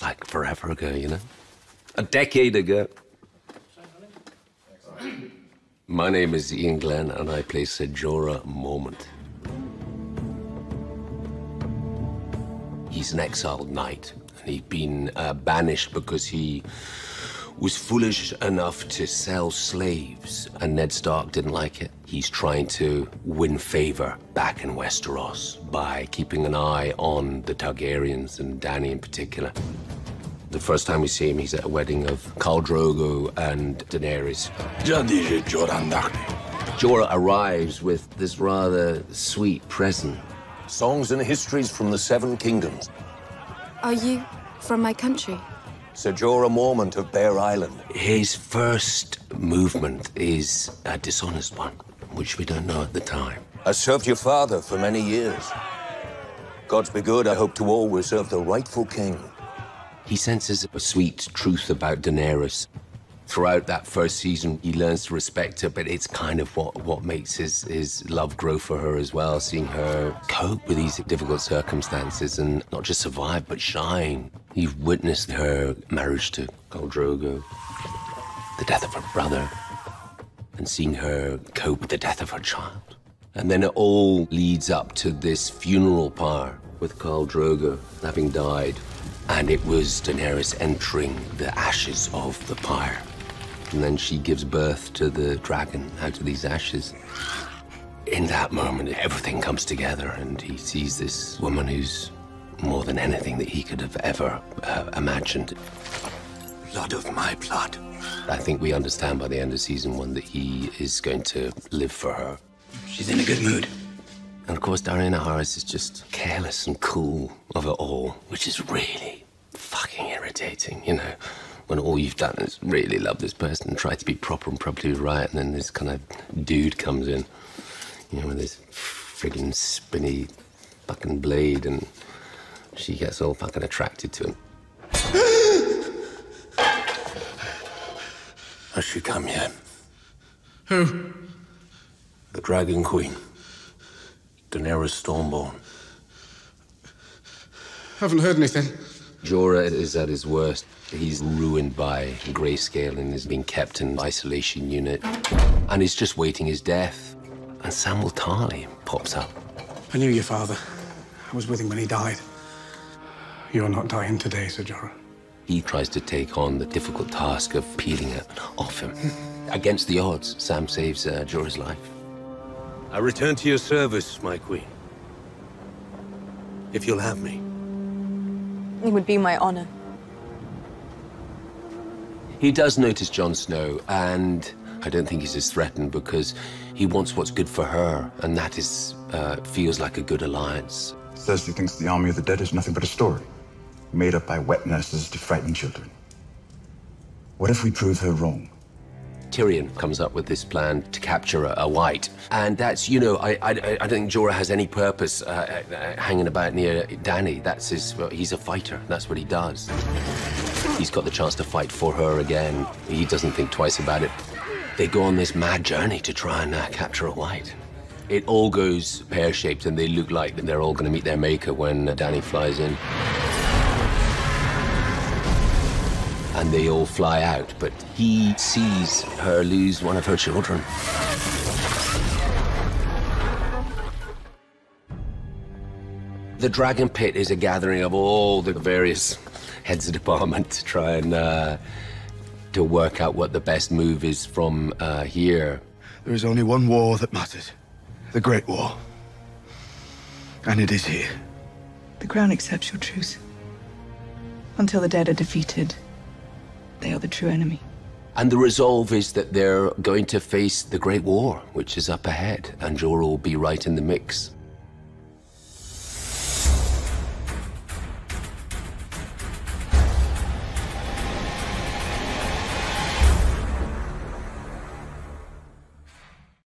Like forever ago, you know? A decade ago. My name is Ian Glenn, and I play Sir Jorah Mormont. He's an exiled knight, and he'd been banished because he was foolish enough to sell slaves, and Ned Stark didn't like it. He's trying to win favor back in Westeros by keeping an eye on the Targaryens, and Dany in particular. The first time we see him, he's at a wedding of Khal Drogo and Daenerys. Jorah arrives with this rather sweet present. Songs and histories from the Seven Kingdoms. Are you from my country? Sir Jorah Mormont of Bear Island. His first movement is a dishonest one, which we don't know at the time. I served your father for many years. Gods be good, I hope to always serve the rightful king. He senses a sweet truth about Daenerys. Throughout that first season, he learns to respect her, but it's kind of what makes his love grow for her as well, seeing her cope with these difficult circumstances and not just survive, but shine. You've witnessed her marriage to Khal Drogo, the death of her brother, and seeing her cope with the death of her child. And then it all leads up to this funeral pyre with Khal Drogo having died. And it was Daenerys entering the ashes of the pyre. And then she gives birth to the dragon out of these ashes. In that moment, everything comes together, and he sees this woman who's more than anything that he could have ever imagined. Blood of my blood. I think we understand by the end of season 1 that he is going to live for her. She's in a good mood. And of course, Daenerys Harris is just careless and cool of it all, which is really fucking irritating, you know, when all you've done is really love this person and try to be proper and probably right, and then this kind of dude comes in, you know, with this friggin' spinny fucking blade, and she gets all fucking attracted to him. Has she come yet? Who? The Dragon Queen. Daenerys Stormborn. Haven't heard anything. Jorah is at his worst. He's ruined by grayscale and is being kept in an isolation unit. And he's just waiting his death. And Samwell Tarly pops up. I knew your father. I was with him when he died. You're not dying today, Sir Jorah. He tries to take on the difficult task of peeling it off him. Against the odds, Sam saves Jorah's life. I return to your service, my queen. If you'll have me. It would be my honor. He does notice Jon Snow, and I don't think he's as threatened because he wants what's good for her, and that is, feels like a good alliance. Cersei thinks the army of the dead is nothing but a story, made up by wet nurses to frighten children. What if we prove her wrong? Tyrion comes up with this plan to capture a white. And that's, you know, I don't think Jorah has any purpose hanging about near Dany. That's he's a fighter. That's what he does. He's got the chance to fight for her again. He doesn't think twice about it. They go on this mad journey to try and capture a white. It all goes pear-shaped, and they look like they're all going to meet their maker when Dany flies in. And they all fly out, but he sees her lose one of her children. The Dragon Pit is a gathering of all the various heads of department to try and to work out what the best move is from here. There is only one war that matters. The Great War. And it is here. The Crown accepts your truce. Until the dead are defeated, they are the true enemy. And the resolve is that they're going to face the Great War, which is up ahead, and Jorah will be right in the mix.